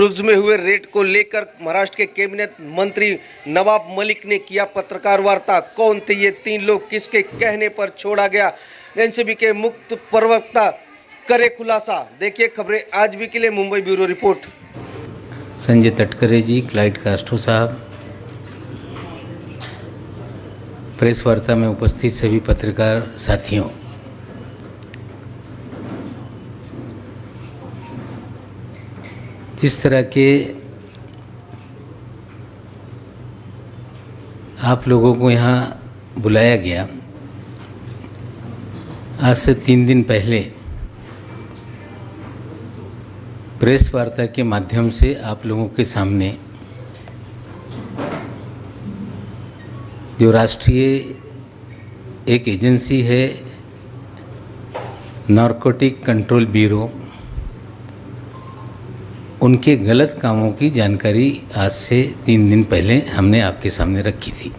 बुर्ज में हुए रेड को लेकर महाराष्ट्र के कैबिनेट मंत्री नवाब मलिक ने किया पत्रकार वार्ता। कौन थे ये 3 लोग, किसके कहने पर छोड़ा गया? एनसीबी के मुख्य प्रवक्ता करे खुलासा। देखिए खबरें आज भी के लिए। Mumbai bureau report. संजय तटकरे जी, क्लाइड कास्ट्रो साहब, प्रेस वार्ता में उपस्थित सभी पत्रकार साथियों, जिस तरह के आप लोगों को यहाँ बुलाया गया, आज से 3 दिन पहले प्रेस वार्ता के माध्यम से आप लोगों के सामने जो राष्ट्रीय एक एजेंसी है नारकोटिक कंट्रोल ब्यूरो, उनके गलत कामों की जानकारी आज से 3 दिन पहले हमने आपके सामने रखी थी।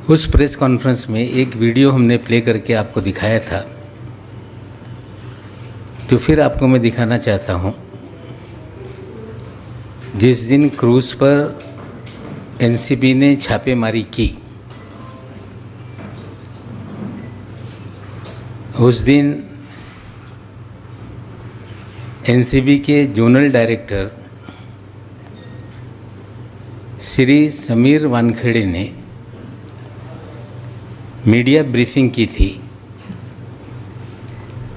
उस प्रेस कॉन्फ्रेंस में एक वीडियो हमने प्ले करके आपको दिखाया था, तो फिर आपको मैं दिखाना चाहता हूँ। जिस दिन क्रूज पर एनसीबी ने छापेमारी की, उस दिन एनसीबी के जोनल डायरेक्टर श्री समीर वानखेड़े ने मीडिया ब्रीफिंग की थी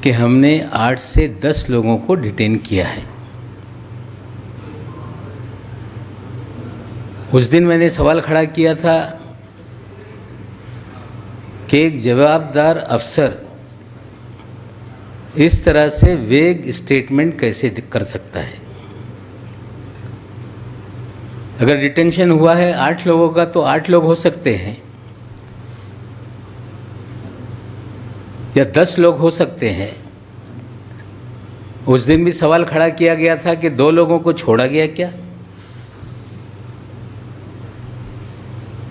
कि हमने 8 से 10 लोगों को डिटेन किया है। उस दिन मैंने सवाल खड़ा किया था कि एक जवाबदार अफसर इस तरह से वेग स्टेटमेंट कैसे कर सकता है। अगर डिटेंशन हुआ है 8 लोगों का, तो 8 लोग हो सकते हैं या 10 लोग हो सकते हैं। उस दिन भी सवाल खड़ा किया गया था कि 2 लोगों को छोड़ा गया क्या?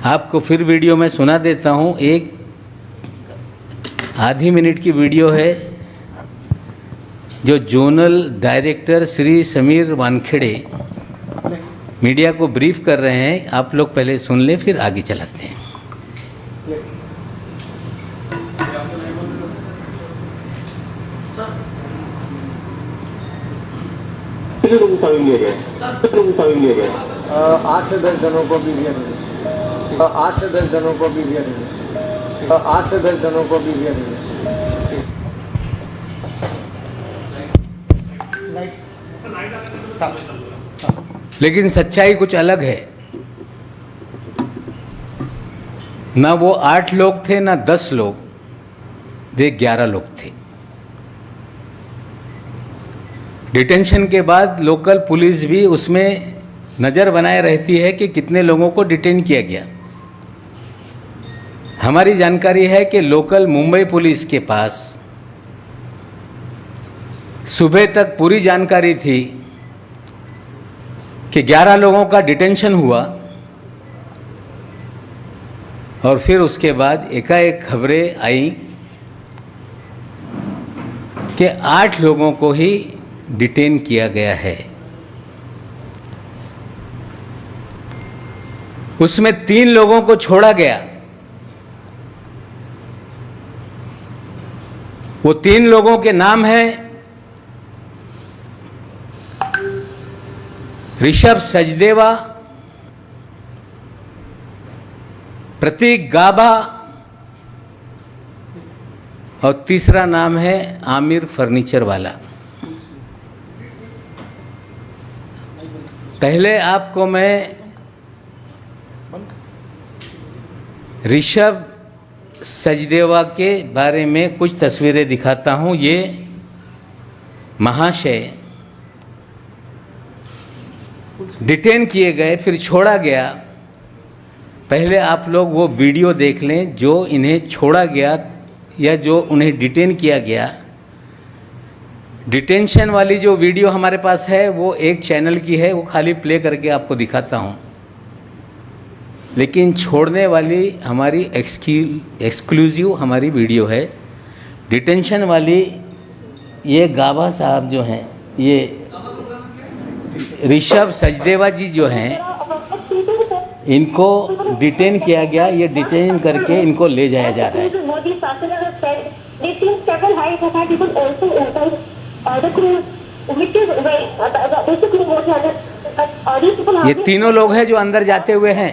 आपको फिर वीडियो में सुना देता हूं। एक आधी मिनट की वीडियो है जो zonal director Shri Sameer Wankhede media को ब्रीफ कर रहे हैं। आप लोग पहले सुन लें, फिर आगे चलाते हैं। कितने लोग उठावे लिए गए? 8 से 10 जनों को भी दिया नहीं। 8 से 10 जनों को भी दिया नहीं। 8 से 10 जनों को भी दिया नहीं। लेकिन सच्चाई कुछ अलग है। ना वो 8 लोग थे, ना 10 लोग, वे 11 लोग थे। डिटेंशन के बाद लोकल पुलिस भी उसमें नज़र बनाए रहती है कि कितने लोगों को डिटेन किया गया। हमारी जानकारी है कि लोकल मुंबई पुलिस के पास सुबह तक पूरी जानकारी थी कि 11 लोगों का डिटेंशन हुआ, और फिर उसके बाद एकाएक खबरें आई कि 8 लोगों को ही डिटेन किया गया है। उसमें 3 लोगों को छोड़ा गया। वो 3 लोगों के नाम हैं ऋषभ सचदेवा, प्रतीक गाभा, और तीसरा नाम है आमिर फर्नीचर वाला। पहले आपको मैं ऋषभ सचदेवा के बारे में कुछ तस्वीरें दिखाता हूं। ये महाशय डिटेन किए गए, फिर छोड़ा गया। पहले आप लोग वो वीडियो देख लें जो इन्हें छोड़ा गया या जो उन्हें डिटेन किया गया। डिटेंशन वाली जो वीडियो हमारे पास है वो एक चैनल की है, वो खाली प्ले करके आपको दिखाता हूँ। लेकिन छोड़ने वाली हमारी एक्सक्लूसिव हमारी वीडियो है। डिटेंशन वाली ये गाभा साहब जो हैं, ये ऋषभ सचदेवा जी जो हैं, इनको डिटेन किया गया, ये डिटेन करके इनको ले जाया जा रहा है। ये तीनों लोग हैं जो अंदर जाते हुए हैं।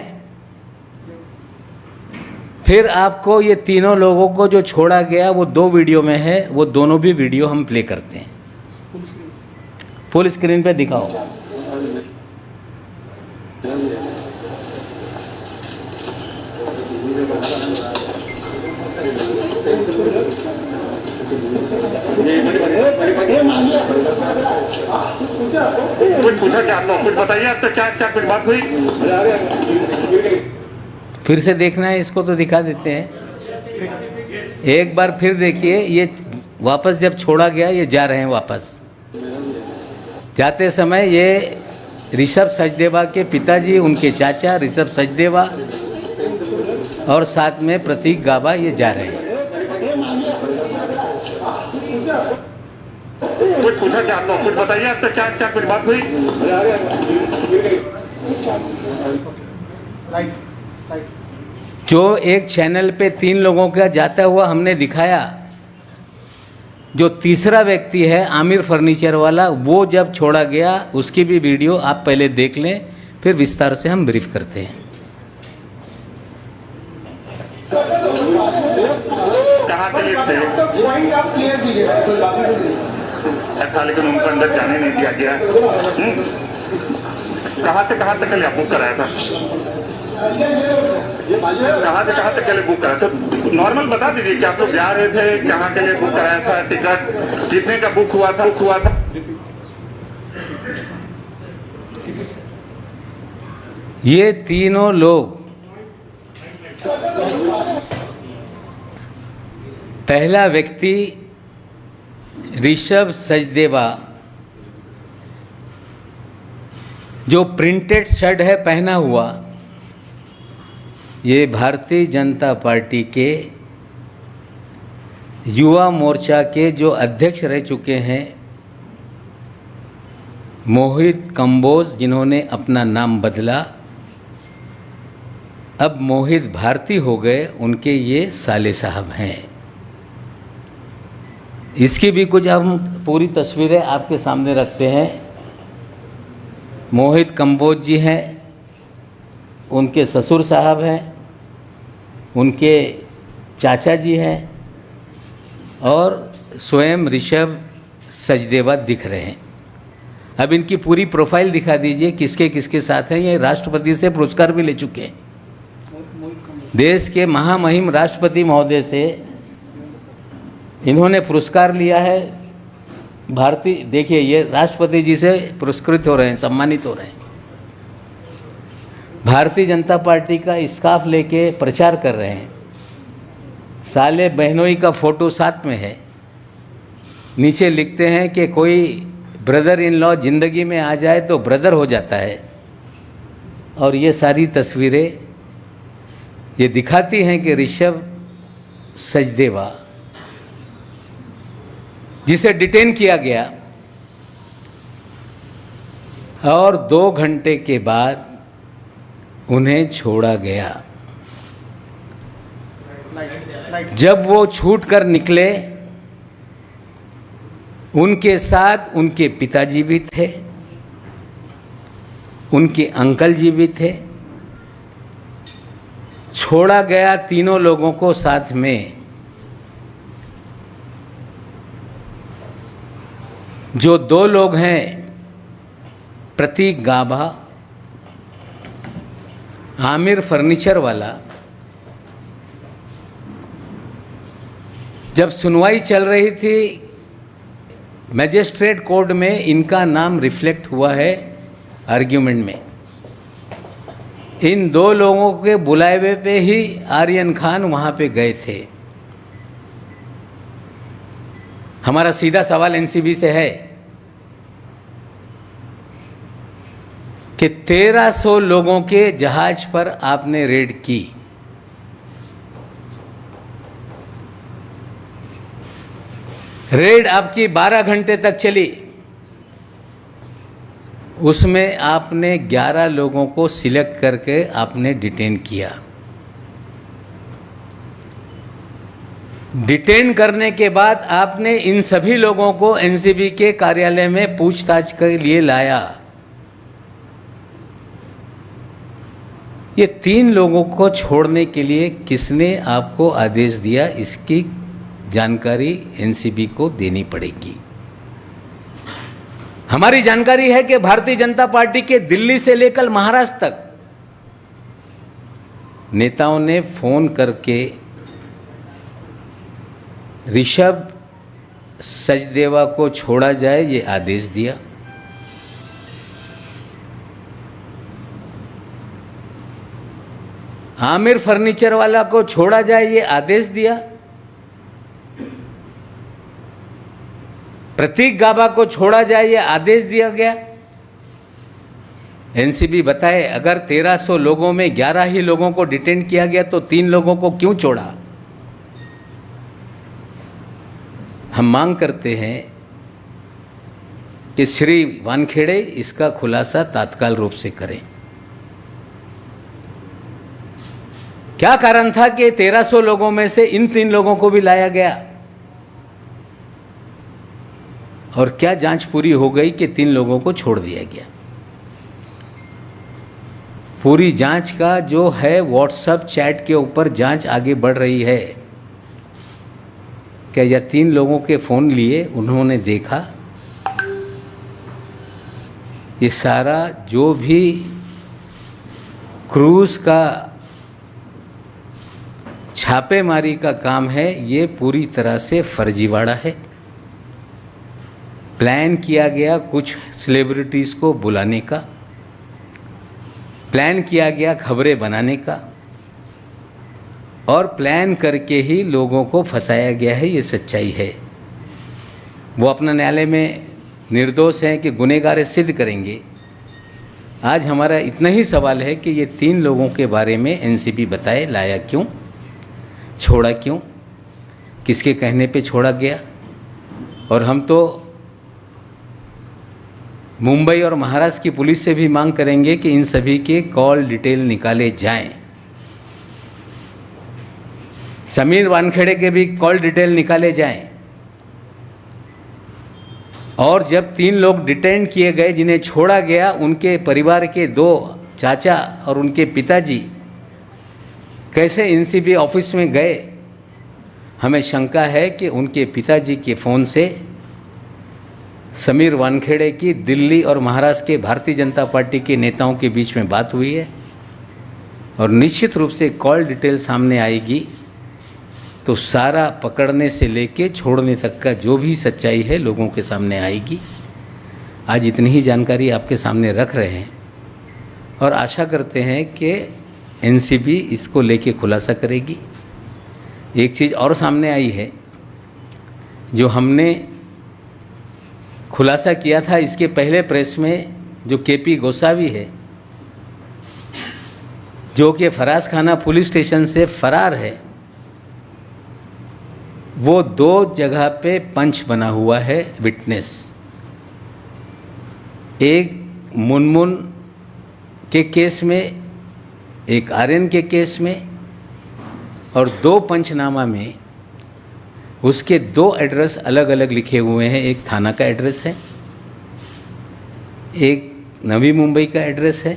फिर आपको ये तीनों लोगों को जो छोड़ा गया वो 2 वीडियो में है, वो दोनों भी वीडियो हम प्ले करते हैं। फुल स्क्रीन पे दिखाओ। कुछ पूछा क्या आपको, कुछ बताइए आपसे, क्या क्या कुछ बात हुई? फिर से देखना है इसको तो दिखा देते हैं। एक बार फिर देखिए, ये वापस जब छोड़ा गया, ये जा रहे हैं वापस। जाते समय ये ऋषभ सचदेवा के पिताजी, उनके चाचा ऋषभ सचदेवा और साथ में प्रतीक गाबा ये जा रहे हैं। कुछ पूछा क्या आपको, कुछ बताइए आपसे, क्या क्या कुछ बात हुई? जो एक चैनल पे 3 लोगों का जाता हुआ हमने दिखाया, जो तीसरा व्यक्ति है आमिर फर्नीचर वाला, वो जब छोड़ा गया उसकी भी वीडियो आप पहले देख लें, फिर विस्तार से हम ब्रीफ करते हैं। कहाँ के लिए थे? ऐसा, लेकिन उनको अंदर जाने नहीं दिया गया। कहाँ तक के लिए बुक कराया था? कहाँ तक के लिए बुक कराया था? नॉर्मल बता दीजिए कि आप लोग जा रहे थे, कहाँ के लिए बुक कराया था, टिकट कितने का बुक हुआ था? ये तीनों लोग, पहला व्यक्ति ऋषभ सचदेवा, जो प्रिंटेड शर्ट है पहना हुआ, ये भारतीय जनता पार्टी के युवा मोर्चा के जो अध्यक्ष रह चुके हैं, मोहित कंबोज, जिन्होंने अपना नाम बदला, अब मोहित भारती हो गए, उनके ये साले साहब हैं। इसकी भी कुछ हम पूरी तस्वीरें आपके सामने रखते हैं। मोहित कंबोज जी हैं, उनके ससुर साहब हैं, उनके चाचा जी हैं और स्वयं ऋषभ सचदेवा दिख रहे हैं। अब इनकी पूरी प्रोफाइल दिखा दीजिए, किसके किसके साथ हैं। ये राष्ट्रपति से पुरस्कार भी ले चुके हैं। देश के महामहिम राष्ट्रपति महोदय से इन्होंने पुरस्कार लिया है। भारतीय, देखिए ये राष्ट्रपति जी से पुरस्कृत हो रहे हैं, सम्मानित हो रहे हैं। भारतीय जनता पार्टी का स्कार्फ लेके प्रचार कर रहे हैं। साले बहनोई का फोटो साथ में है। नीचे लिखते हैं कि कोई ब्रदर इन लॉ जिंदगी में आ जाए तो ब्रदर हो जाता है। और ये सारी तस्वीरें ये दिखाती हैं कि ऋषभ सचदेवा, जिसे डिटेन किया गया और 2 घंटे के बाद उन्हें छोड़ा गया। जब वो छूट कर निकले, उनके साथ उनके पिताजी भी थे, उनके अंकल जी भी थे। छोड़ा गया तीनों लोगों को साथ में। जो 2 लोग हैं, प्रतीक गाबा, आमिर फर्नीचर वाला, जब सुनवाई चल रही थी मैजिस्ट्रेट कोर्ट में, इनका नाम रिफ्लेक्ट हुआ है आर्ग्यूमेंट में। इन 2 लोगों के बुलावे पे ही आर्यन खान वहाँ पे गए थे। हमारा सीधा सवाल एनसीबी से है कि 1300 लोगों के जहाज पर आपने रेड की। रेड आपकी 12 घंटे तक चली। उसमें आपने 11 लोगों को सिलेक्ट करके आपने डिटेन किया। डिटेन करने के बाद आपने इन सभी लोगों को एनसीबी के कार्यालय में पूछताछ के लिए लाया। ये 3 लोगों को छोड़ने के लिए किसने आपको आदेश दिया, इसकी जानकारी एनसीबी को देनी पड़ेगी। हमारी जानकारी है कि भारतीय जनता पार्टी के दिल्ली से लेकर महाराष्ट्र तक नेताओं ने फोन करके ऋषभ सचदेवा को छोड़ा जाए ये आदेश दिया। आमिर फर्नीचर वाला को छोड़ा जाए ये आदेश दिया। प्रतीक गाबा को छोड़ा जाए ये आदेश दिया गया। एनसीबी बताए अगर 1300 लोगों में 11 ही लोगों को डिटेन किया गया तो 3 लोगों को क्यों छोड़ा? हम मांग करते हैं कि श्री वानखेड़े इसका खुलासा तात्काल रूप से करें। क्या कारण था कि 1300 लोगों में से इन 3 लोगों को भी लाया गया? और क्या जांच पूरी हो गई कि 3 लोगों को छोड़ दिया गया? पूरी जांच का जो है व्हाट्सएप चैट के ऊपर जांच आगे बढ़ रही है। क्या यह 3 लोगों के फ़ोन लिए उन्होंने देखा? ये सारा जो भी क्रूज का छापेमारी का काम है ये पूरी तरह से फर्जीवाड़ा है। प्लान किया गया कुछ सेलिब्रिटीज़ को बुलाने का, प्लान किया गया खबरें बनाने का, और प्लान करके ही लोगों को फंसाया गया है। ये सच्चाई है। वो अपना न्यायालय में निर्दोष हैं कि गुनहगार सिद्ध करेंगे। आज हमारा इतना ही सवाल है कि ये 3 लोगों के बारे में एनसीबी बताए लाया क्यों, छोड़ा क्यों, किसके कहने पे छोड़ा गया। और हम तो मुंबई और महाराष्ट्र की पुलिस से भी मांग करेंगे कि इन सभी के कॉल डिटेल निकाले जाएं। समीर वानखेड़े के भी कॉल डिटेल निकाले जाएं। और जब 3 लोग डिटेन किए गए जिन्हें छोड़ा गया, उनके परिवार के 2 चाचा और उनके पिताजी कैसे एनसीबी ऑफिस में गए? हमें शंका है कि उनके पिताजी के फ़ोन से समीर वानखेड़े की दिल्ली और महाराष्ट्र के भारतीय जनता पार्टी के नेताओं के बीच में बात हुई है। और निश्चित रूप से कॉल डिटेल सामने आएगी तो सारा पकड़ने से लेके छोड़ने तक का जो भी सच्चाई है लोगों के सामने आएगी। आज इतनी ही जानकारी आपके सामने रख रहे हैं और आशा करते हैं कि एनसीबी इसको लेके खुलासा करेगी। एक चीज़ और सामने आई है जो हमने खुलासा किया था इसके पहले प्रेस में, जो केपी गोसावी है जो कि फराज खाना पुलिस स्टेशन से फरार है, वो 2 जगह पे पंच बना हुआ है विटनेस। एक मुनमुन के केस में, एक आर्यन के केस में, और 2 पंचनामा में उसके 2 एड्रेस अलग अलग लिखे हुए हैं। एक थाना का एड्रेस है, एक नवी मुंबई का एड्रेस है।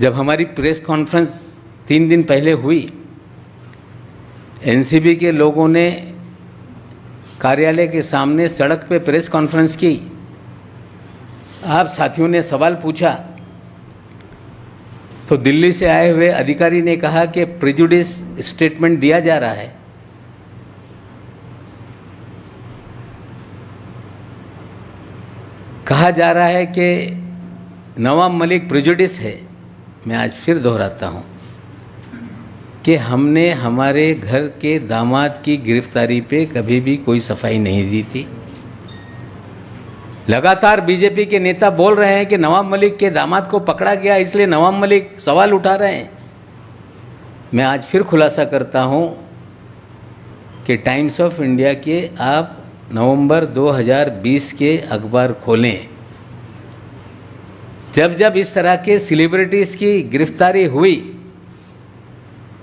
जब हमारी प्रेस कॉन्फ्रेंस 3 दिन पहले हुई, एनसीबी के लोगों ने कार्यालय के सामने सड़क पे प्रेस कॉन्फ्रेंस की। आप साथियों ने सवाल पूछा तो दिल्ली से आए हुए अधिकारी ने कहा कि प्रेजुडिस स्टेटमेंट दिया जा रहा है। कहा जा रहा है कि नवाब मलिक प्रेजुडिस है। मैं आज फिर दोहराता हूँ कि हमने हमारे घर के दामाद की गिरफ्तारी पे कभी भी कोई सफाई नहीं दी थी। लगातार बीजेपी के नेता बोल रहे हैं कि नवाब मलिक के दामाद को पकड़ा गया इसलिए नवाब मलिक सवाल उठा रहे हैं। मैं आज फिर खुलासा करता हूं कि टाइम्स ऑफ इंडिया के आप नवंबर 2020 के अखबार खोलें, जब जब इस तरह के सेलिब्रिटीज़ की गिरफ्तारी हुई,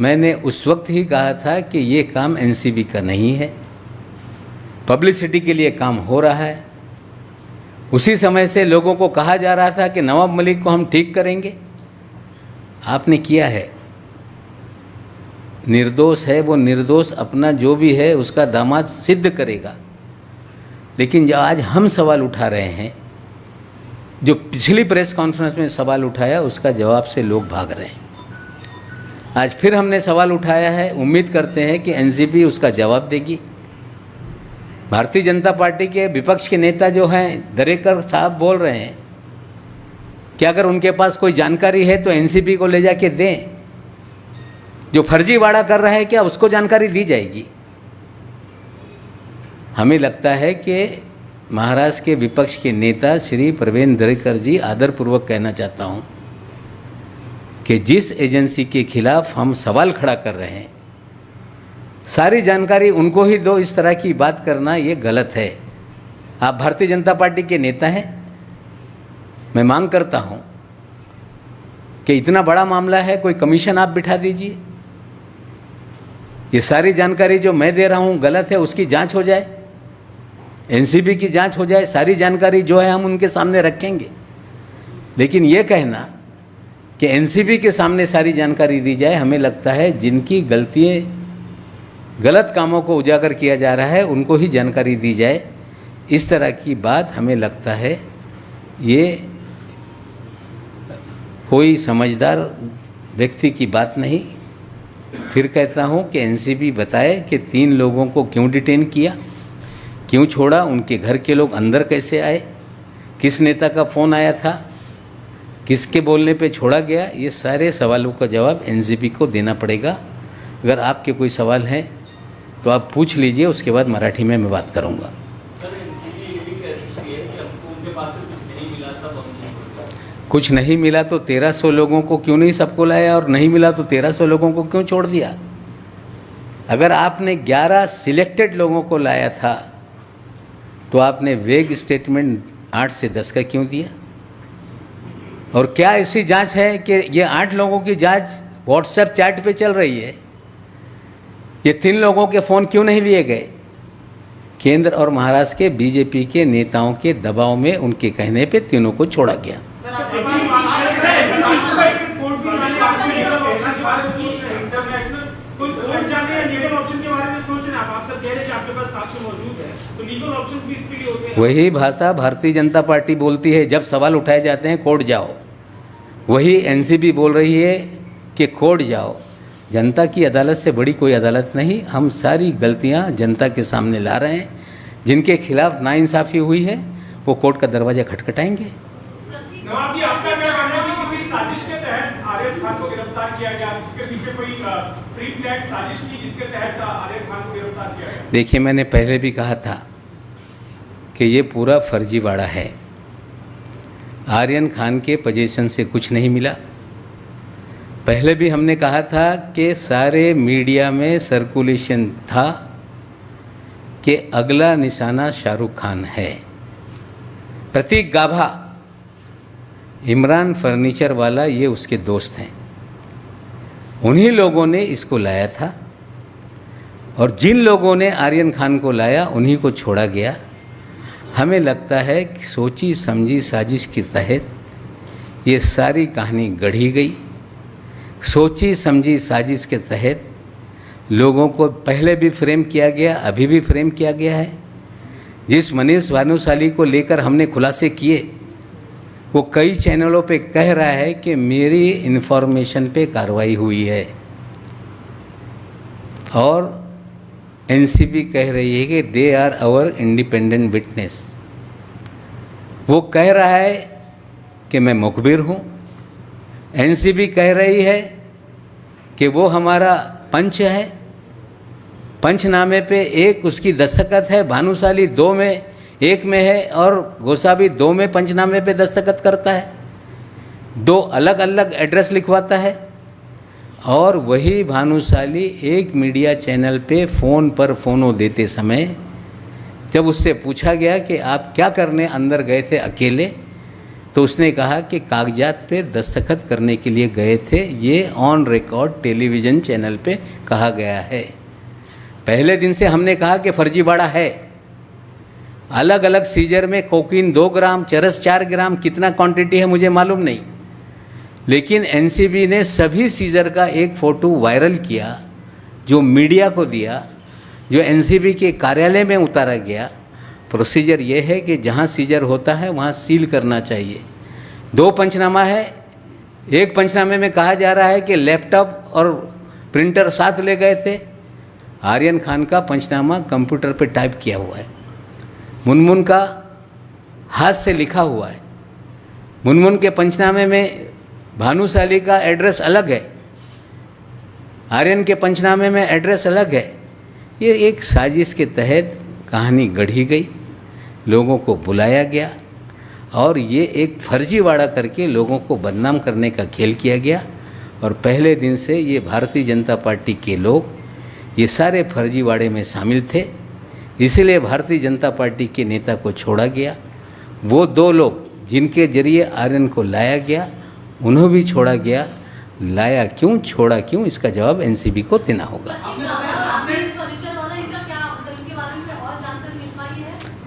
मैंने उस वक्त ही कहा था कि ये काम एनसीबी का नहीं है, पब्लिसिटी के लिए काम हो रहा है। उसी समय से लोगों को कहा जा रहा था कि नवाब मलिक को हम ठीक करेंगे। आपने किया है, निर्दोष है वो, निर्दोष अपना जो भी है उसका दामाद सिद्ध करेगा। लेकिन जो आज हम सवाल उठा रहे हैं, जो पिछली प्रेस कॉन्फ्रेंस में सवाल उठाया उसका जवाब से लोग भाग रहे हैं। आज फिर हमने सवाल उठाया है, उम्मीद करते हैं कि एनसीबी उसका जवाब देगी। भारतीय जनता पार्टी के विपक्ष के नेता जो हैं दरेकर साहब बोल रहे हैं कि अगर उनके पास कोई जानकारी है तो एनसीबी को ले जाके दें। जो फर्जीवाड़ा कर रहा है क्या उसको जानकारी दी जाएगी? हमें लगता है कि महाराष्ट्र के विपक्ष के नेता श्री प्रवीण दरेकर जी, आदरपूर्वक कहना चाहता हूं कि जिस एजेंसी के खिलाफ हम सवाल खड़ा कर रहे हैं, सारी जानकारी उनको ही दो। इस तरह की बात करना ये गलत है। आप भारतीय जनता पार्टी के नेता हैं, मैं मांग करता हूं कि इतना बड़ा मामला है, कोई कमीशन आप बिठा दीजिए। ये सारी जानकारी जो मैं दे रहा हूं गलत है, उसकी जांच हो जाए, एनसीबी की जांच हो जाए, सारी जानकारी जो है हम उनके सामने रखेंगे। लेकिन ये कहना कि एनसीबी के सामने सारी जानकारी दी जाए, हमें लगता है जिनकी गलतियाँ, गलत कामों को उजागर किया जा रहा है उनको ही जानकारी दी जाए। इस तरह की बात हमें लगता है ये कोई समझदार व्यक्ति की बात नहीं। फिर कहता हूँ कि एनसीबी बताए कि 3 लोगों को क्यों डिटेन किया, क्यों छोड़ा, उनके घर के लोग अंदर कैसे आए, किस नेता का फ़ोन आया था, किसके बोलने पे छोड़ा गया। ये सारे सवालों का जवाब एनसीबी को देना पड़ेगा। अगर आपके कोई सवाल हैं तो आप पूछ लीजिए, उसके बाद मराठी में मैं बात करूँगा। कुछ नहीं मिला तो 1300 लोगों को क्यों नहीं सबको लाया, और नहीं मिला तो 1300 लोगों को क्यों छोड़ दिया? अगर आपने 11 सिलेक्टेड लोगों को लाया था तो आपने वेग स्टेटमेंट 8 से 10 का क्यों दिया? और क्या ऐसी जांच है कि ये 8 लोगों की जांच व्हाट्सएप चैट पे चल रही है? ये 3 लोगों के फ़ोन क्यों नहीं लिए गए? केंद्र और महाराष्ट्र के बीजेपी के नेताओं के दबाव में उनके कहने पे तीनों को छोड़ा गया। वही भाषा भारतीय जनता पार्टी बोलती है, जब सवाल उठाए जाते हैं कोर्ट जाओ। वही एनसीबी बोल रही है कि कोर्ट जाओ। जनता की अदालत से बड़ी कोई अदालत नहीं। हम सारी गलतियां जनता के सामने ला रहे हैं। जिनके खिलाफ नाइंसाफ़ी हुई है वो कोर्ट का दरवाज़ा खटखटाएंगे। नवाब जी, आपका क्या कहना है कि किसी साजिश के तहत आरिफ खान को गिरफ्तार किया गया? इसके पीछे कोई प्री प्लान साजिश थी जिसके तहत आरिफ खान को गिरफ्तार किया गया? देखिए, मैंने पहले भी कहा था कि ये पूरा फर्जीवाड़ा है। आर्यन खान के पोजीशन से कुछ नहीं मिला। पहले भी हमने कहा था कि सारे मीडिया में सर्कुलेशन था कि अगला निशाना शाहरुख खान है। प्रतीक गाभा, इमरान फर्नीचर वाला, ये उसके दोस्त हैं। उन्हीं लोगों ने इसको लाया था और जिन लोगों ने आर्यन खान को लाया उन्हीं को छोड़ा गया। हमें लगता है कि सोची समझी साजिश के तहत ये सारी कहानी गढ़ी गई। सोची समझी साजिश के तहत लोगों को पहले भी फ्रेम किया गया, अभी भी फ्रेम किया गया है। जिस मनीष भानुशाली को लेकर हमने खुलासे किए, वो कई चैनलों पे कह रहा है कि मेरी इन्फॉर्मेशन पे कार्रवाई हुई है, और एनसीबी कह रही है कि they are our independent witness. वो कह रहा है कि मैं मुखबिर हूँ। एनसीबी कह रही है कि वो हमारा पंच है। पंचनामे पे एक उसकी दस्तखत है, भानुशाली 2 में 1 में है और गोसावी 2 में पंचनामे पे दस्तखत करता है। 2 अलग अलग एड्रेस लिखवाता है। और वही भानुशाली एक मीडिया चैनल पे फ़ोन पर फ़ोनो देते समय जब उससे पूछा गया कि आप क्या करने अंदर गए थे अकेले, तो उसने कहा कि कागजात पे दस्तखत करने के लिए गए थे। ये ऑन रिकॉर्ड टेलीविज़न चैनल पे कहा गया है। पहले दिन से हमने कहा कि फर्जीवाड़ा है। अलग अलग सीजर में कोकीन 2 ग्राम, चरस 4 ग्राम, कितना क्वांटिटी है मुझे मालूम नहीं, लेकिन एनसीबी ने सभी सीजर का एक फ़ोटो वायरल किया, जो मीडिया को दिया, जो एनसीबी के कार्यालय में उतारा गया। प्रोसीजर ये है कि जहाँ सीजर होता है वहाँ सील करना चाहिए। 2 पंचनामा है। एक पंचनामे में कहा जा रहा है कि लैपटॉप और प्रिंटर साथ ले गए थे। आर्यन खान का पंचनामा कंप्यूटर पे टाइप किया हुआ है, मुनमुन का हाथ से लिखा हुआ है। मुनमुन के पंचनामे में भानुशाली का एड्रेस अलग है, आर्यन के पंचनामे में एड्रेस अलग है। ये एक साजिश के तहत कहानी गढ़ी गई, लोगों को बुलाया गया और ये एक फर्जीवाड़ा करके लोगों को बदनाम करने का खेल किया गया। और पहले दिन से ये भारतीय जनता पार्टी के लोग ये सारे फर्जीवाड़े में शामिल थे, इसलिए भारतीय जनता पार्टी के नेता को छोड़ा गया। वो 2 लोग जिनके जरिए आर्यन को लाया गया, उन्हें भी छोड़ा गया। लाया क्यों, छोड़ा क्यों, इसका जवाब एनसीबी को देना होगा।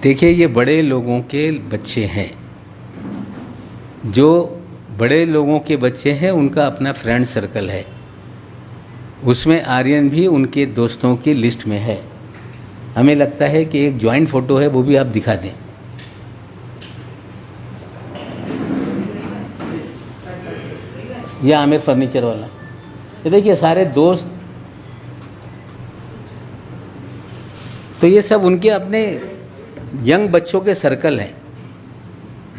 देखिए, ये बड़े लोगों के बच्चे हैं, जो बड़े लोगों के बच्चे हैं उनका अपना फ्रेंड सर्कल है, उसमें आर्यन भी उनके दोस्तों की लिस्ट में है। हमें लगता है कि एक जॉइंट फ़ोटो है, वो भी आप दिखा दें। ये आमिर फर्नीचर वाला, ये देखिए सारे दोस्त, तो ये सब उनके अपने यंग बच्चों के सर्कल हैं।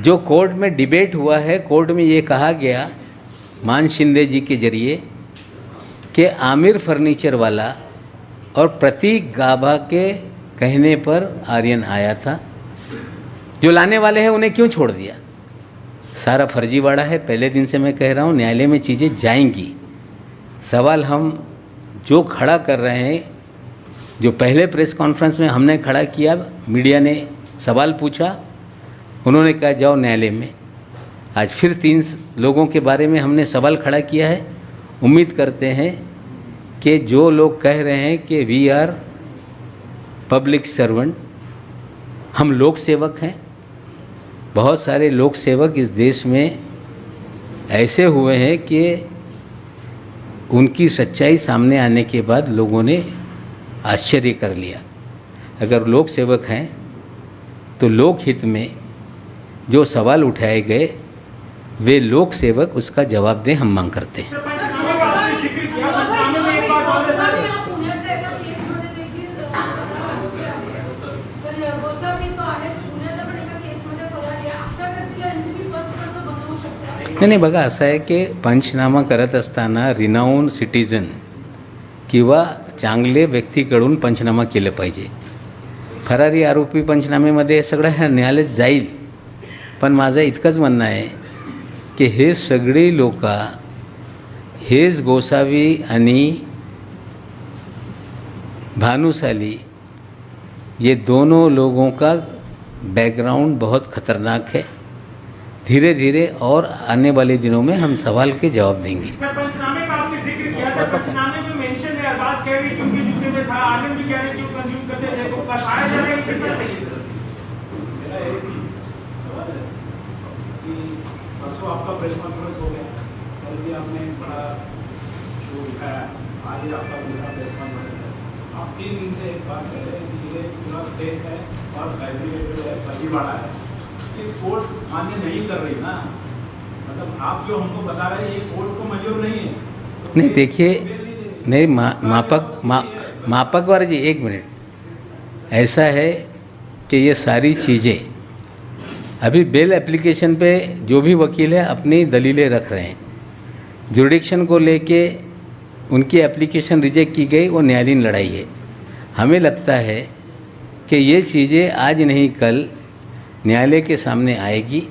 जो कोर्ट में डिबेट हुआ है, कोर्ट में ये कहा गया मान शिंदे जी के जरिए कि आमिर फर्नीचर वाला और प्रतीक गाभा के कहने पर आर्यन आया था, जो लाने वाले हैं उन्हें क्यों छोड़ दिया। सारा फर्जीवाड़ा है। पहले दिन से मैं कह रहा हूँ, न्यायालय में चीज़ें जाएंगी। सवाल हम जो खड़ा कर रहे हैं, जो पहले प्रेस कॉन्फ्रेंस में हमने खड़ा किया, मीडिया ने सवाल पूछा, उन्होंने कहा जाओ न्यायालय में। आज फिर 3 लोगों के बारे में हमने सवाल खड़ा किया है। उम्मीद करते हैं कि जो लोग कह रहे हैं कि वी आर पब्लिक सर्वेंट, हम लोक सेवक हैं, बहुत सारे लोक सेवक इस देश में ऐसे हुए हैं कि उनकी सच्चाई सामने आने के बाद लोगों ने आश्चर्य कर लिया। अगर लोक सेवक हैं तो लोक हित में जो सवाल उठाए गए, वे लोक सेवक उसका जवाब दें, हम मांग करते हैं। नाही बघा, असं आहे की पंचनामा करत असताना रिनाऊन सिटीजन किंवा चांगले व्यक्तीकडून पंचनामा केलं पाहिजे. फरारी आरोपी पंचनामेमध्ये सगळं ह्या न्यायालयात जाईल. पण माझं इतकंच म्हणणं आहे की हे सगळे लोक, हेच गोसावी आणि भानुशाली, ये दोनों लोगों का बैकग्राउंड बहुत ख़तरनाक है. धीरे धीरे और आने वाले दिनों में हम सवाल के जवाब देंगे. सर, पंचनामे का आपने जिक्र किया, सर पंचनामे में मेंशन है, अरबाज कह रही क्योंकि जूते में था, आनंद भी कह रहे क्यों कंज्यूम करते थे, तो बताया जा रहा है कि कितना सही है. सर मेरा एक सवाल है कि परसों आपका प्रेस कॉन्फ्रेंस हो गया, कल भी आपने बड़ा शो दिखाया, आज आपका दूसरा प्रेस कॉन्फ्रेंस है. आप 3 दिन से एक बात कह रहे हैं कि ये पूरा फेक है और फैब्रिकेटेड है, फर्जीवाड़ा है. ये कोर्ट मान्य नहीं कर रही ना, मतलब आप जो हमको बता रहे हैं ये कोर्ट को मंजूर नहीं है. तो नहीं देखिए, नहीं मापकवार जी, एक मिनट. ऐसा है कि ये सारी चीज़ें अभी बेल एप्लीकेशन पे जो भी वकील है अपनी दलीलें रख रहे हैं. जुरिडिक्शन को लेके उनकी एप्लीकेशन रिजेक्ट की गई, वो न्यायालयीन लड़ाई है. हमें लगता है कि ये चीज़ें आज नहीं कल न्यायालय के सामने आएगी.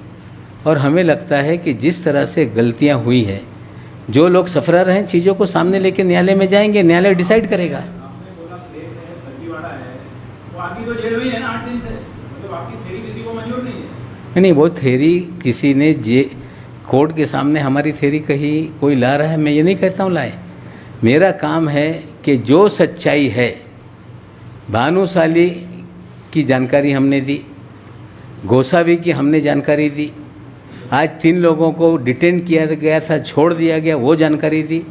और हमें लगता है कि जिस तरह से गलतियां हुई है, जो लोग सफरार हैं, चीज़ों को सामने लेके न्यायालय में जाएंगे, न्यायालय डिसाइड करेगा. आपने बोला फेक है, फर्जीवाड़ा है, तो आगे तो जेल हुई है ना 8 दिन से. नहीं, वो थेरी किसी ने जे कोर्ट के सामने हमारी थेरी कही कोई ला रहा है, मैं ये नहीं कहता हूँ लाए। मेरा काम है कि जो सच्चाई है, भानुशाली की जानकारी हमने दी, गोसावी की हमने जानकारी दी, आज 3 लोगों को डिटेन किया गया था, छोड़ दिया गया, वो जानकारी दी।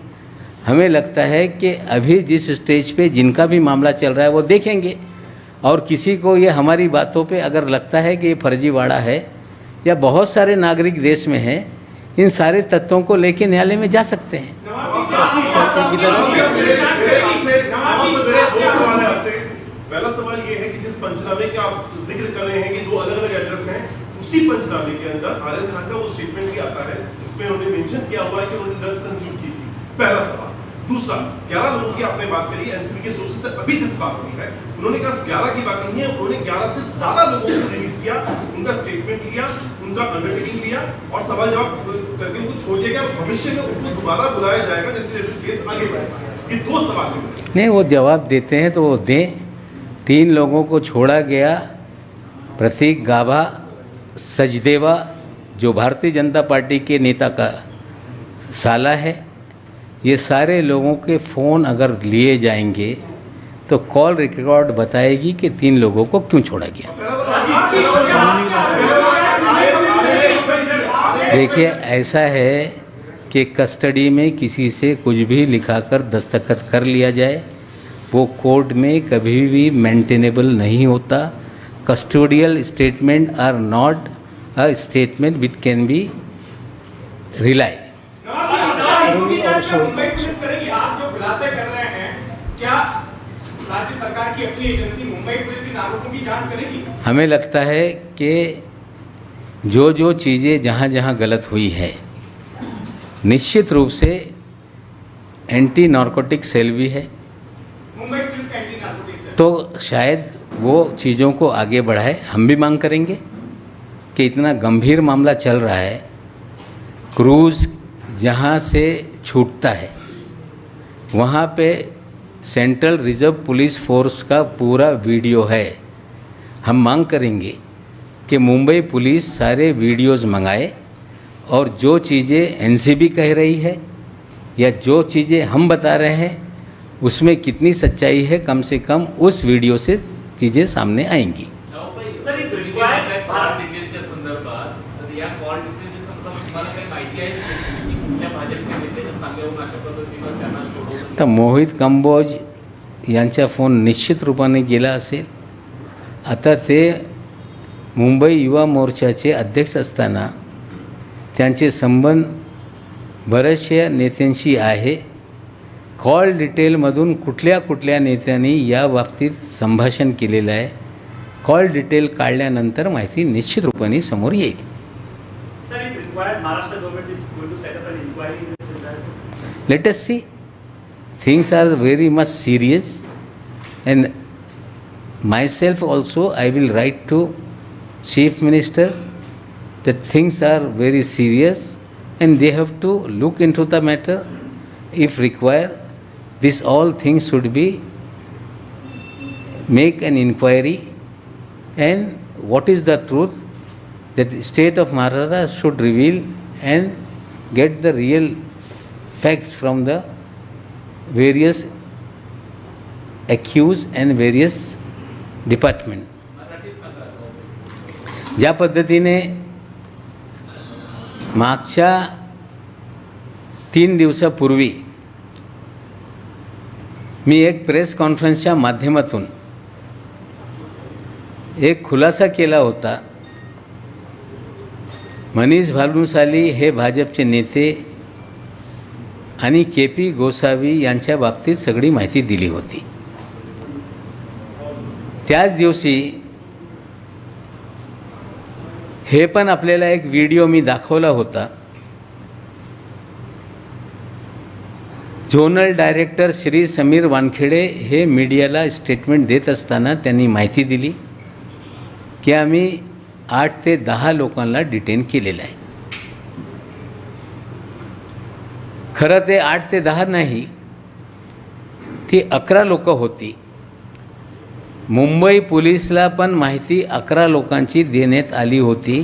हमें लगता है कि अभी जिस स्टेज पे जिनका भी मामला चल रहा है वो देखेंगे, और किसी को ये हमारी बातों पे अगर लगता है कि ये फर्जीवाड़ा है या बहुत सारे नागरिक देश में हैं, इन सारे तत्वों को लेके न्यायालय में जा सकते हैं। पहला सवाल ये है कि जिस पंचनामे का आप जिक्र कर रहे हैं कि 2 अलग-अलग एड्रेस हैं, उसी पंचनामे के अंदर आर्यन खान का वो स्टेटमेंट भी आता है जिसमें उन्होंने मेंशन किया हुआ है कि उन्होंने ड्रग्स कंज्यूम की थी। पहला सवाल। दूसरा, 11 लोगों की आपने बात करी, एनसीबी के सोर्सेस से अभी जिस बात हुई है, उन्होंने कहा 11 की बात नहीं है, उन्होंने 11 से ज्यादा लोगों को रिलीज किया, उनका स्टेटमेंट लिया, उनका अंडरटेकिंग लिया और सवाल जवाब करके उनको छोड़ दिया गया। भविष्य में उनको दोबारा बुलाया जाएगा जैसे जैसे केस आगे बढ़ेगा। ये 2 सवाल हैं। नहीं, वो जवाब देते हैं तो वो दें। 3 लोगों को छोड़ा गया, प्रतीक गाभा, सचदेवा जो भारतीय जनता पार्टी के नेता का साला है, ये सारे लोगों के फ़ोन अगर लिए जाएंगे तो कॉल रिकॉर्ड बताएगी कि 3 लोगों को क्यों छोड़ा गया। देखिए, ऐसा है कि कस्टडी में किसी से कुछ भी लिखाकर दस्तखत कर लिया जाए, वो कोर्ट में कभी भी मेंटेनेबल नहीं होता। Custodial statement are not a statement which can be rely. आप जो खुलासे कर रहे हैं, क्या राज्य सरकार की अपनी एजेंसी मुंबई पुलिस इन आरोपों की जांच करेगी? हमें लगता है कि जो जो चीज़ें जहाँ जहाँ गलत हुई है, निश्चित रूप से एंटी नार्कोटिक सेल भी है, मुंबई पुलिस का एंटी नार्कोटिक्स सेल, तो शायद वो चीज़ों को आगे बढ़ाए। हम भी मांग करेंगे कि इतना गंभीर मामला चल रहा है, क्रूज़ जहाँ से छूटता है वहाँ पे सेंट्रल रिजर्व पुलिस फोर्स का पूरा वीडियो है। हम मांग करेंगे कि मुंबई पुलिस सारे वीडियोज़ मंगाए और जो चीज़ें एनसीबी कह रही है या जो चीज़ें हम बता रहे हैं उसमें कितनी सच्चाई है, कम से कम उस वीडियो से चीज़ें सामने आएंगी। तर मोहित कंबोज यांचा फोन निश्चित रूपाने गेला असेल। आता ते मुंबई युवा मोर्चाचे अध्यक्ष असताना त्यांचे संबंध बऱ्याचशा नेत्यांशी आहे। कॉल डिटेलमधून कुठल्या कुठल्या नेत्यांनी या बाबतीत संभाषण केलेलं आहे, कॉल डिटेल काढल्यानंतर माहिती निश्चित रूपाने समोर येईल। Let us see. Things are very much serious, and myself also I will write to Chief Minister that things are very serious and they have to look into the matter. If required, this all things should be make an inquiry, and what is the truth that state of Maharashtra should reveal and get the real facts from the various accused and various department. ज्या पद्धतीने मागच्या 3 दिवसापूर्वी मी एक press कॉन्फरन्सच्या माध्यमातून एक खुलासा केला होता। मनीष भानुशाली हे भाजपचे नेते आणि के.पी. गोसावी यांच्या बाबतीत सगळी माहिती दिली होती। त्याच दिवशी हे पण आपल्याला एक व्हिडिओ मी दाखवला होता। झोनल डायरेक्टर श्री समीर वानखेडे हे मीडियाला स्टेटमेंट देत असताना त्यांनी माहिती दिली की आम्ही 8 ते 10 लोकांना डिटेन केलेलं आहे। खरं ते 8 ते 10 नाही, ती 11 लोक होती। मुंबई पोलिसला पण माहिती 11 लोकांची देण्यात आली होती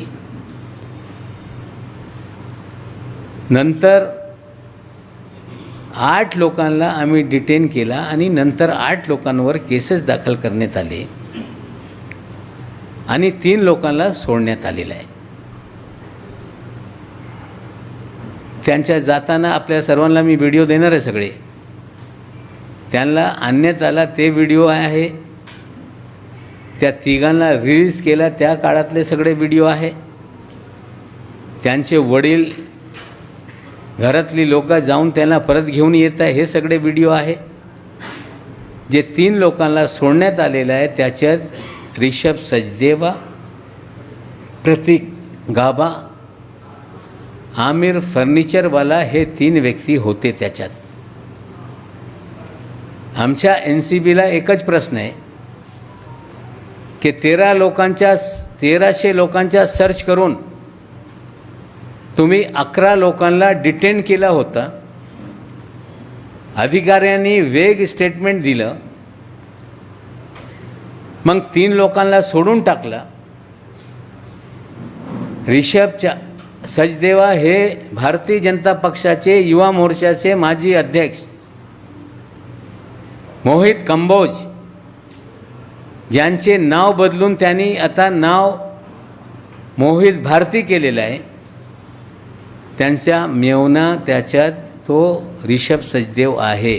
नंतर 8 लोकांना आम्ही डिटेन केला आणि नंतर 8 लोकांवर केसेस दाखल करण्यात आले आणि 3 लोकांना सोडण्यात आलेलं आहे. त्यांच्या जाताना आपल्या सर्वांना मी व्हिडिओ देणार आहे. सगळे त्यांना आणण्यात आला ते व्हिडिओ आहे. त्या तिघांना रिलीज केला त्या काळातले सगळे व्हिडिओ आहे. त्यांचे वडील घरातली लोक जाऊन त्यांना परत घेऊन येत आहे हे सगळे व्हिडिओ आहे. जे 3 लोकांना सोडण्यात आलेलं आहे त्याच्यात ऋषभ सचदेवा, प्रतीक गाबा, आमिर फर्निचरवाला हे 3 व्यक्ती होते. त्याच्यात आमच्या NCBला एकच प्रश्न आहे की 1300 लोकांचा सर्च करून तुम्ही 11 लोकांना डिटेन केला होता. अधिकाऱ्यांनी वेग स्टेटमेंट दिलं, मग 3 लोकांना सोडून टाकलं. ऋषभ सचदेवा हे भारतीय जनता पक्षाचे युवा मोर्चाचे माजी अध्यक्ष मोहित कंबोज, ज्यांचे नाव बदलून त्यांनी आता नाव मोहित भारती केलेलं आहे, त्यांचा मेवना त्याच्यात तो ऋषभ सचदेव आहे.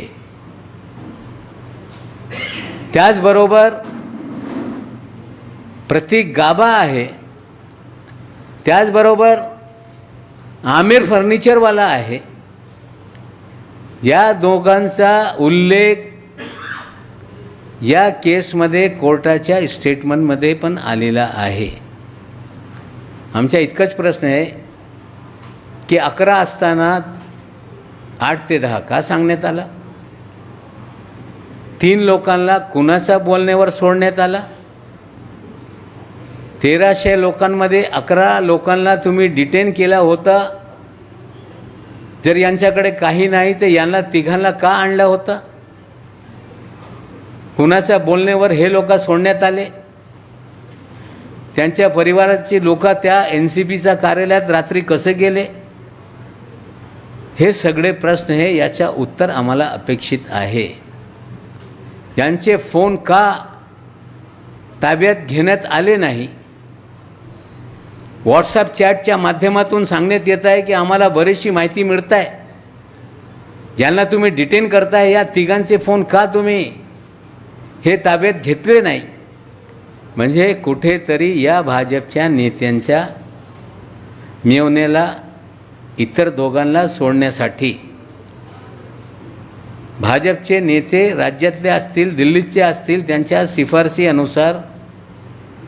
त्याचबरोबर प्रतीक गाबा आहे. त्याचबरोबर आमिर फर्निचरवाला आहे. या दोघांचा उल्लेख या केसमध्ये कोर्टाच्या स्टेटमेंटमध्ये पण आलेला आहे. आमचा इतकाच प्रश्न आहे की 11 असताना 8 ते 10 का सांगण्यात आला? 3 लोकांना कुणाच्या बोलण्यावर सोडण्यात आला? 1300 लोकांमध्ये 11 लोकांना तुम्ही डिटेन केला होता. जर यांच्याकडे काही नाही तर यांना तिघांना का आणला होता? कुणाच्या बोलण्यावर हे लोक सोडण्यात आले? त्यांच्या परिवाराची लोक त्या NCBच्या कार्यालयात रात्री कसे गेले? हे सगळे प्रश्न हे याचा उत्तर आम्हाला अपेक्षित आहे. यांचे फोन का ताब्यात घेण्यात आले नाही? व्हॉट्सअप चॅटच्या माध्यमातून सांगण्यात येत आहे की आम्हाला बरीचशी माहिती मिळत आहे. ज्यांना तुम्ही डिटेन करताय या तिघांचे फोन का तुम्ही हे ताब्यात घेतले नाही? म्हणजे कुठेतरी या भाजपच्या नेत्यांच्या मेवण्याला इतर दोघांना सोडण्यासाठी भाजपचे नेते राज्यातले असतील दिल्लीचे असतील त्यांच्या शिफारशीनुसार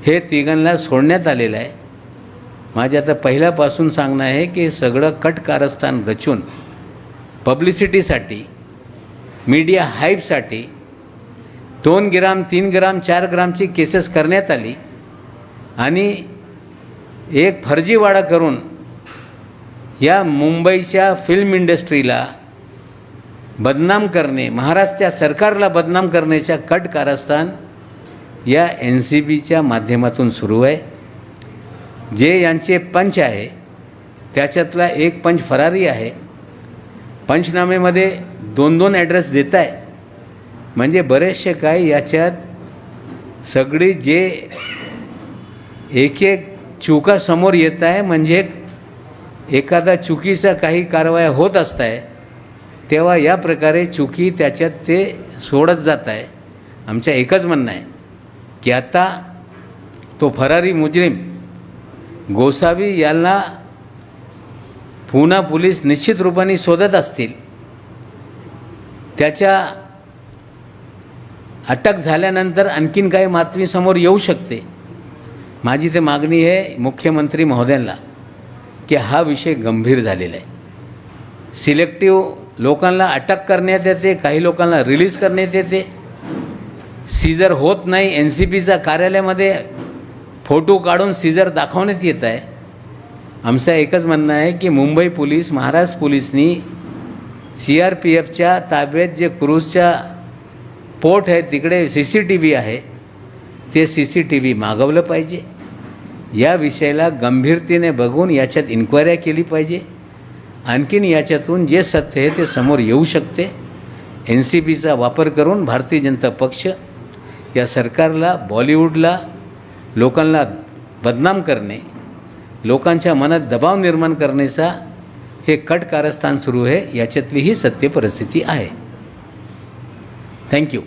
हे तिघांना सोडण्यात आलेलं आहे. माझे आता पहिल्यापासून सांगणं आहे की सगळं कट कारस्थान रचून पब्लिसिटीसाठी, मीडिया हाईपसाठी 2 ग्राम 3 ग्राम 4 ग्रामची केसेस करण्यात आली आणि एक फर्जीवाडा करून या मुंबईच्या फिल्म इंडस्ट्रीला बदनाम करणे, महाराष्ट्राच्या सरकारला बदनाम करण्याच्या कट कारस्थान या NCBच्या माध्यमातून सुरू आहे. जे यांचे पंच आहे त्याच्यातला एक पंच फरारी आहे. पंचनामेमध्ये 2-2 ॲड्रेस देत आहे. म्हणजे बरेचसे काय याच्यात सगळी जे एक चुका समोर येत आहे. म्हणजे एखादा चुकीचा काही कारवाया होत असत आहे तेव्हा या प्रकारे चुकी त्याच्यात ते सोडत जात आहे. आमचं एकच म्हणणं आहे की आता तो फरारी मुजरिम गोसावी यांना पुन्हा पोलीस निश्चित रूपाने शोधत असतील. त्याच्या अटक झाल्यानंतर आणखीन काही बातमी समोर येऊ शकते. माझी ते मागणी आहे मुख्यमंत्री महोदयांना की हा विषय गंभीर झालेला आहे. सिलेक्टिव्ह लोकांना अटक करण्यात येते, काही लोकांना रिलीज करण्यात येते. सीजर होत नाही. NCBच्या कार्यालयामध्ये फोटो काढून सीजर दाखवण्यात येत आहे. आमचं एकच म्हणणं आहे की मुंबई पोलीस, महाराष्ट्र पोलिसनी CRPFच्या ताब्यात जे क्रूजच्या पोर्ट आहे तिकडे CCTV आहे ते CCTV मागवलं पाहिजे. या विषयाला गंभीरतेने बघून याच्यात इन्क्वायरी केली पाहिजे आणखीन याच्यातून जे सत्य आहे ते समोर येऊ शकते. NCPचा वापर करून भारतीय जनता पक्ष या सरकारला, बॉलिवूडला, लोकांना बदनाम करणे, लोकांच्या मनात दबाव निर्माण करण्याचा हे कट कारस्थान सुरू आहे. याच्यातली ही सत्य परिस्थिती आहे. थँक्यू.